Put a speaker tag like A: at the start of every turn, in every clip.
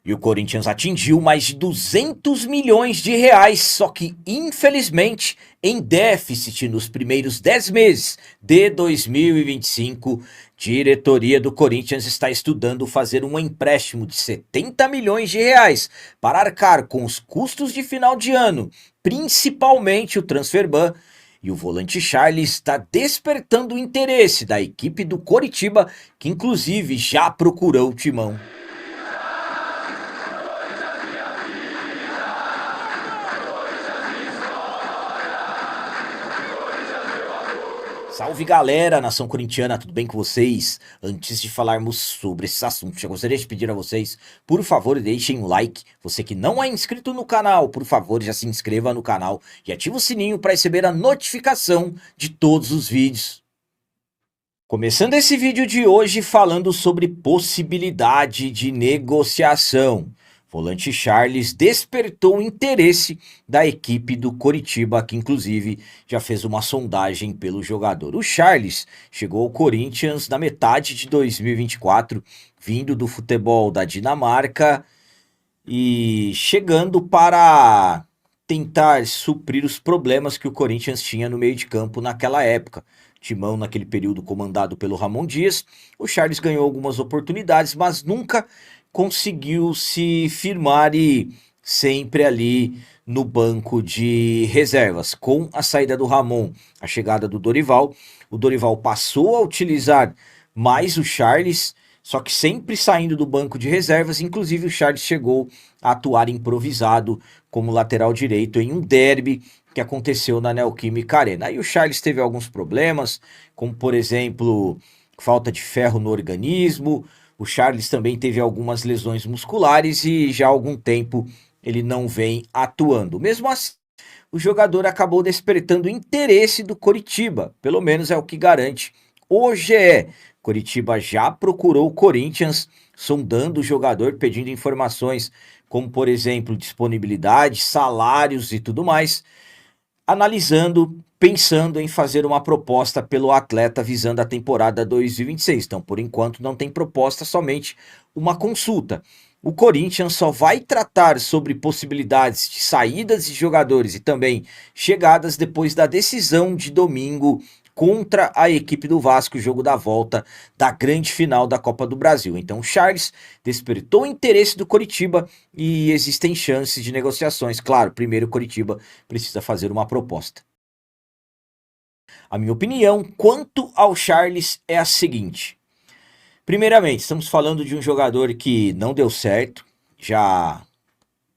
A: E o Corinthians atingiu mais de 200 milhões de reais, só que infelizmente em déficit nos primeiros 10 meses de 2025. Diretoria do Corinthians está estudando fazer um empréstimo de 70 milhões de reais para arcar com os custos de final de ano, principalmente o transfer ban. E o volante Charles está despertando o interesse da equipe do Coritiba, que inclusive já procurou o Timão. Salve galera, nação corintiana, tudo bem com vocês? Antes de falarmos sobre esses assuntos, eu gostaria de pedir a vocês, por favor, deixem um like. Você que não é inscrito no canal, por favor, já se inscreva no canal e ative o sininho para receber a notificação de todos os vídeos. Começando esse vídeo de hoje falando sobre possibilidade de negociação. Volante Charles despertou o interesse da equipe do Coritiba, que inclusive já fez uma sondagem pelo jogador. O Charles chegou ao Corinthians na metade de 2024, vindo do futebol da Dinamarca e chegando para tentar suprir os problemas que o Corinthians tinha no meio de campo naquela época. Timão, naquele período comandado pelo Ramon Dias, o Charles ganhou algumas oportunidades, mas nunca conseguiu se firmar e sempre ali no banco de reservas. Com a saída do Ramon, a chegada do Dorival, o Dorival passou a utilizar mais o Charles, só que sempre saindo do banco de reservas. Inclusive o Charles chegou a atuar improvisado como lateral direito em um derby que aconteceu na Neoquímica Arena. Aí o Charles teve alguns problemas, como por exemplo, falta de ferro no organismo. O Charles também teve algumas lesões musculares e já há algum tempo ele não vem atuando. Mesmo assim, o jogador acabou despertando o interesse do Coritiba, pelo menos é o que garante o GE. Coritiba já procurou o Corinthians, sondando o jogador, pedindo informações como, por exemplo, disponibilidade, salários e tudo mais, analisando, pensando em fazer uma proposta pelo atleta visando a temporada 2026. Então, por enquanto, não tem proposta, somente uma consulta. O Corinthians só vai tratar sobre possibilidades de saídas de jogadores e também chegadas depois da decisão de domingo contra a equipe do Vasco, jogo da volta da grande final da Copa do Brasil. Então, o Charles despertou o interesse do Coritiba e existem chances de negociações. Claro, primeiro o Coritiba precisa fazer uma proposta. A minha opinião quanto ao Charles é a seguinte. Primeiramente, estamos falando de um jogador que não deu certo, já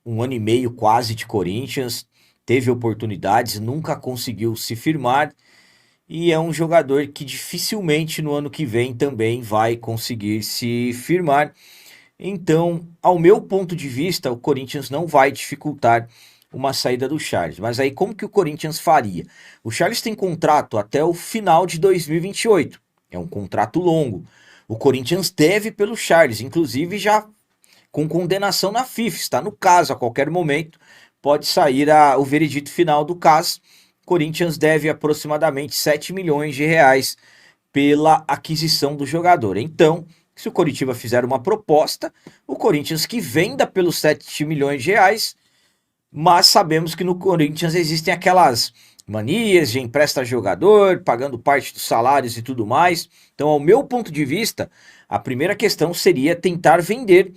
A: 1 ano e meio quase de Corinthians, teve oportunidades, nunca conseguiu se firmar. E é um jogador que dificilmente no ano que vem também vai conseguir se firmar. Então, ao meu ponto de vista, o Corinthians não vai dificultar uma saída do Charles. Mas aí como que o Corinthians faria? O Charles tem contrato até o final de 2028. É um contrato longo. O Corinthians deve pelo Charles, inclusive já com condenação na FIFA. Está no caso, a qualquer momento pode sair o veredito final do caso. Corinthians deve aproximadamente 7 milhões de reais pela aquisição do jogador. Então, se o Coritiba fizer uma proposta, o Corinthians que venda pelos 7 milhões de reais, mas sabemos que no Corinthians existem aquelas manias de empresta jogador, pagando parte dos salários e tudo mais. Então, ao meu ponto de vista, a primeira questão seria tentar vender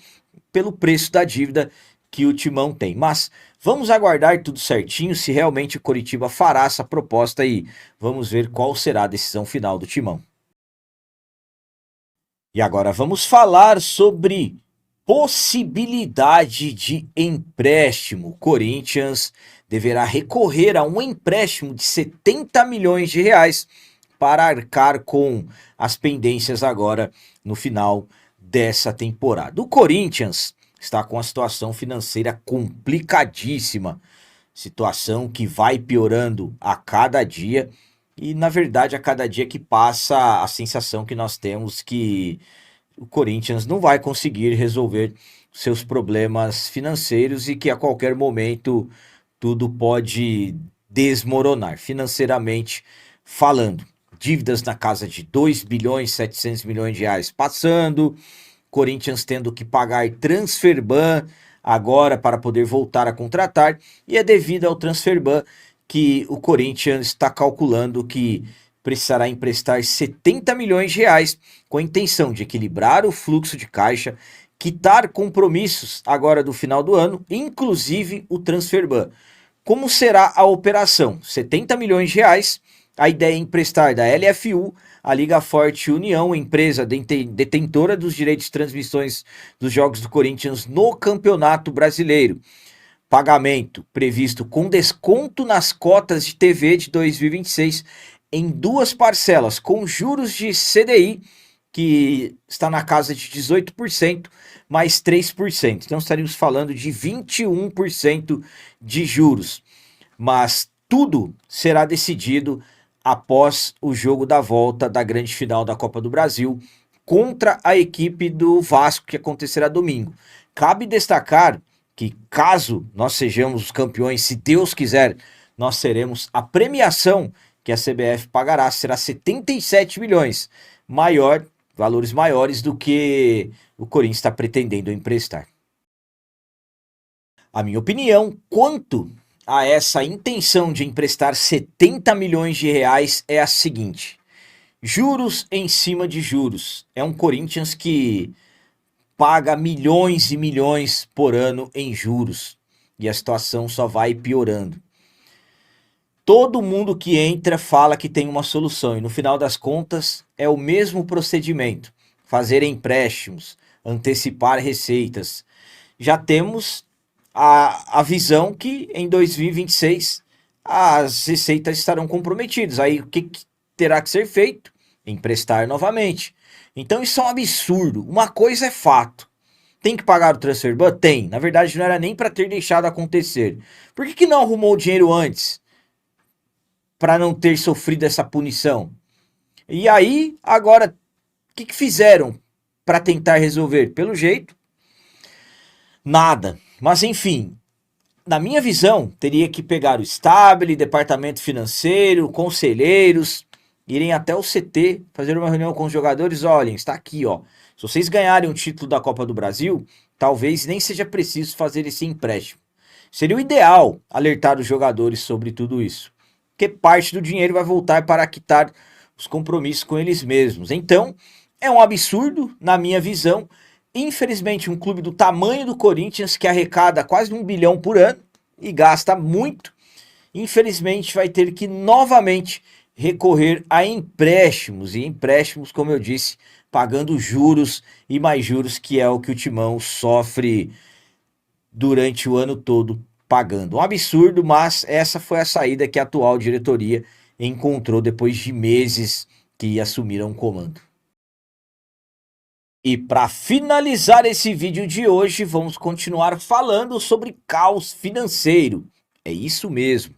A: pelo preço da dívida que o Timão tem. Mas vamos aguardar tudo certinho se realmente o Coritiba fará essa proposta e vamos ver qual será a decisão final do Timão. E agora vamos falar sobre possibilidade de empréstimo. O Corinthians deverá recorrer a um empréstimo de 70 milhões de reais para arcar com as pendências agora no final dessa temporada. O Corinthians está com a situação financeira complicadíssima, situação que vai piorando a cada dia e, na verdade, a cada dia que passa, a sensação que nós temos que o Corinthians não vai conseguir resolver seus problemas financeiros e que a qualquer momento tudo pode desmoronar, financeiramente falando. Dívidas na casa de 2 bilhões 700 milhões de reais passando, Corinthians tendo que pagar transfer ban agora para poder voltar a contratar, e é devido ao transfer ban que o Corinthians está calculando que precisará emprestar 70 milhões de reais com a intenção de equilibrar o fluxo de caixa, quitar compromissos agora do final do ano, inclusive o transfer ban. Como será a operação? 70 milhões de reais. A ideia é emprestar da LFU, a Liga Forte União, empresa detentora dos direitos de transmissões dos jogos do Corinthians no Campeonato Brasileiro. Pagamento previsto com desconto nas cotas de TV de 2026 em 2 parcelas, com juros de CDI, que está na casa de 18%, mais 3%. Então estaríamos falando de 21% de juros. Mas tudo será decidido após o jogo da volta da grande final da Copa do Brasil contra a equipe do Vasco, que acontecerá domingo. Cabe destacar que, caso nós sejamos os campeões, se Deus quiser, nós seremos, a premiação que a CBF pagará será 77 milhões, valores maiores do que o Corinthians está pretendendo emprestar. A minha opinião quanto a essa intenção de emprestar 70 milhões de reais é a seguinte: juros em cima de juros. É um Corinthians que paga milhões e milhões por ano em juros, e a situação só vai piorando. Todo mundo que entra fala que tem uma solução, e no final das contas é o mesmo procedimento: fazer empréstimos, antecipar receitas. Já temos a visão que em 2026 as receitas estarão comprometidas. Aí o que terá que ser feito? Emprestar novamente. Então isso é um absurdo. Uma coisa é fato: tem que pagar o transfer ban? Tem. Na verdade não era nem para ter deixado acontecer. Por que não arrumou o dinheiro antes? Para não ter sofrido essa punição. E aí, agora, o que fizeram para tentar resolver? Pelo jeito, nada. Mas enfim, na minha visão, teria que pegar o Stabile, departamento financeiro, conselheiros, irem até o CT, fazer uma reunião com os jogadores. Olhem, está aqui, ó. Se vocês ganharem o título da Copa do Brasil, talvez nem seja preciso fazer esse empréstimo. Seria o ideal alertar os jogadores sobre tudo isso, porque parte do dinheiro vai voltar para quitar os compromissos com eles mesmos. Então, é um absurdo, na minha visão. Infelizmente, um clube do tamanho do Corinthians, que arrecada quase 1 bilhão por ano e gasta muito, infelizmente vai ter que novamente recorrer a empréstimos. E empréstimos, como eu disse, pagando juros e mais juros, que é o que o Timão sofre durante o ano todo pagando. Um absurdo, mas essa foi a saída que a atual diretoria encontrou depois de meses que assumiram o comando. E para finalizar esse vídeo de hoje, vamos continuar falando sobre caos financeiro. É isso mesmo.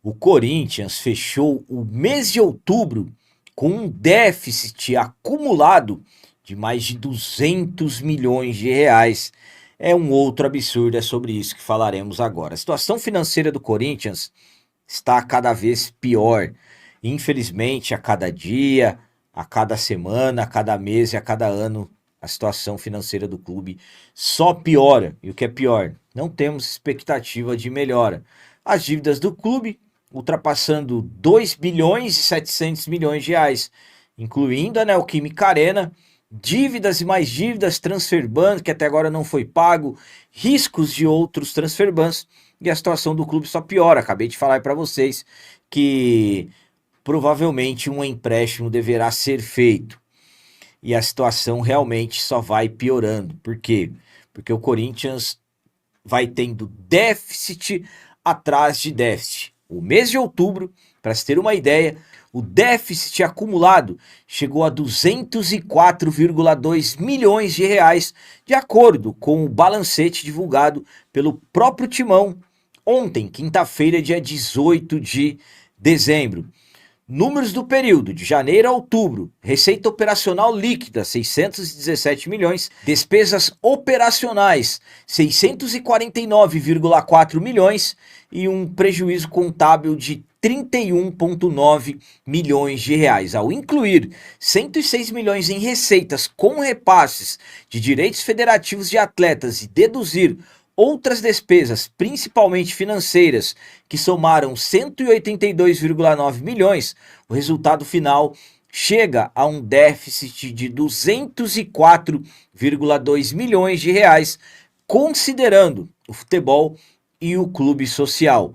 A: O Corinthians fechou o mês de outubro com um déficit acumulado de mais de 200 milhões de reais. É um outro absurdo, é sobre isso que falaremos agora. A situação financeira do Corinthians está cada vez pior. Infelizmente, a cada dia, a cada semana, a cada mês e a cada ano, a situação financeira do clube só piora. E o que é pior, não temos expectativa de melhora. As dívidas do clube ultrapassando 2 bilhões e 700 milhões de reais, incluindo a Neoquímica Arena, dívidas e mais dívidas, transfer ban que até agora não foi pago, riscos de outros transfer bans, e a situação do clube só piora. Acabei de falar para vocês que provavelmente um empréstimo deverá ser feito, e a situação realmente só vai piorando. Por quê? Porque o Corinthians vai tendo déficit atrás de déficit. O mês de outubro, para se ter uma ideia, o déficit acumulado chegou a 204,2 milhões de reais, de acordo com o balancete divulgado pelo próprio Timão ontem, quinta-feira, dia 18 de dezembro. Números do período, de janeiro a outubro. Receita operacional líquida, 617 milhões. Despesas operacionais, 649,4 milhões. E um prejuízo contábil de 31,9 milhões de reais. Ao incluir 106 milhões em receitas com repasses de direitos federativos de atletas e deduzir outras despesas, principalmente financeiras, que somaram 182,9 milhões, o resultado final chega a um déficit de 204,2 milhões de reais, considerando o futebol e o clube social.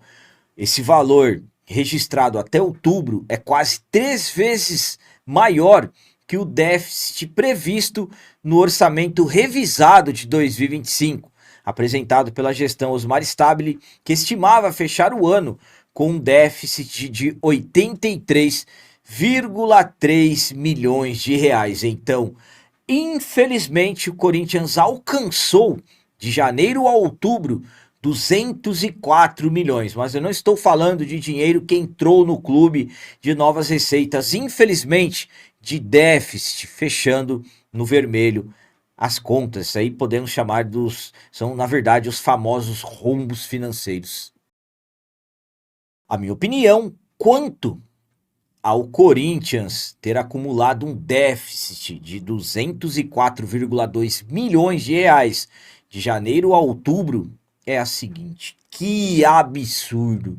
A: Esse valor registrado até outubro é quase 3 vezes maior que o déficit previsto no orçamento revisado de 2025. Apresentado pela gestão Osmar Stabile, que estimava fechar o ano com um déficit de 83,3 milhões de reais. Então, infelizmente, o Corinthians alcançou de janeiro a outubro 204 milhões, mas eu não estou falando de dinheiro que entrou no clube, de novas receitas, infelizmente, de déficit, fechando no vermelho as contas. Isso aí podemos chamar são na verdade os famosos rombos financeiros. A minha opinião quanto ao Corinthians ter acumulado um déficit de 204,2 milhões de reais de janeiro a outubro é a seguinte: que absurdo!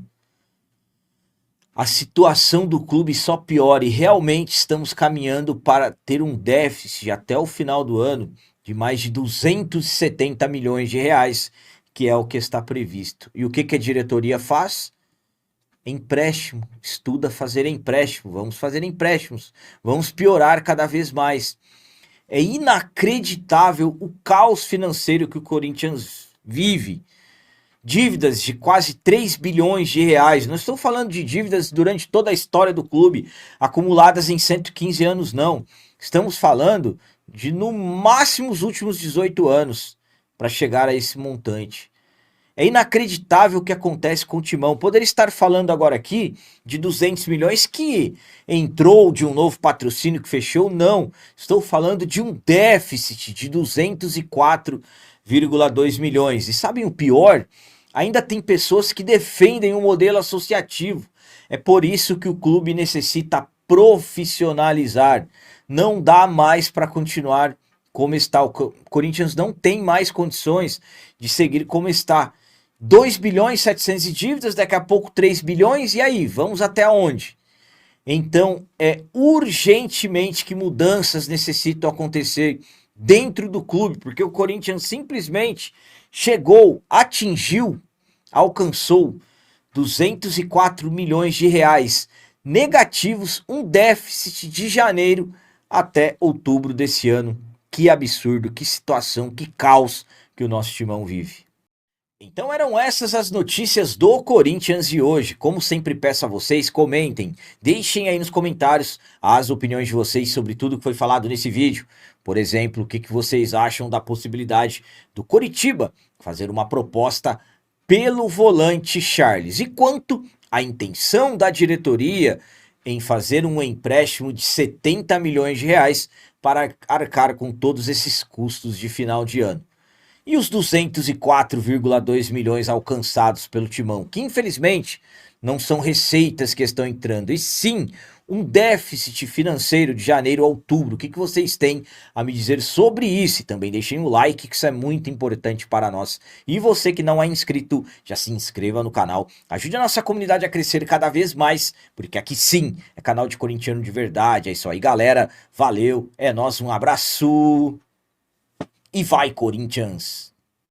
A: A situação do clube só piora e realmente estamos caminhando para ter um déficit até o final do ano de mais de 270 milhões de reais, que é o que está previsto. E o que a diretoria faz? Empréstimo, estuda fazer empréstimo, vamos fazer empréstimos, vamos piorar cada vez mais. É inacreditável o caos financeiro que o Corinthians vive. Dívidas de quase 3 bilhões de reais. Não estou falando de dívidas durante toda a história do clube, acumuladas em 115 anos, não. Estamos falando de, no máximo, os últimos 18 anos para chegar a esse montante. É inacreditável o que acontece com o Timão. Poderia estar falando agora aqui de 200 milhões que entrou, de um novo patrocínio que fechou. Não, estou falando de um déficit de 204,2 milhões. E sabem o pior? Ainda tem pessoas que defendem o modelo associativo. É por isso que o clube necessita profissionalizar. Não dá mais para continuar como está. O Corinthians não tem mais condições de seguir como está. 2 bilhões e 700 de dívidas, daqui a pouco 3 bilhões, e aí? Vamos até onde? Então, é urgentemente que mudanças necessitam acontecer dentro do clube, porque o Corinthians simplesmente chegou, atingiu, alcançou 204 milhões de reais negativos, um déficit de janeiro até outubro desse ano. Que absurdo, que situação, que caos que o nosso timão vive. Então eram essas as notícias do Corinthians de hoje. Como sempre peço a vocês, comentem, deixem aí nos comentários as opiniões de vocês sobre tudo que foi falado nesse vídeo. Por exemplo, o que vocês acham da possibilidade do Coritiba fazer uma proposta pelo volante Charles. E quanto à intenção da diretoria em fazer um empréstimo de 70 milhões de reais para arcar com todos esses custos de final de ano. E os 204,2 milhões alcançados pelo Timão, que infelizmente não são receitas que estão entrando, e sim um déficit financeiro de janeiro a outubro. O que vocês têm a me dizer sobre isso? E também deixem o like, que isso é muito importante para nós. E você que não é inscrito, já se inscreva no canal. Ajude a nossa comunidade a crescer cada vez mais, porque aqui sim é canal de corintiano de verdade. É isso aí, galera. Valeu, é nóis, um abraço. E vai, Corinthians!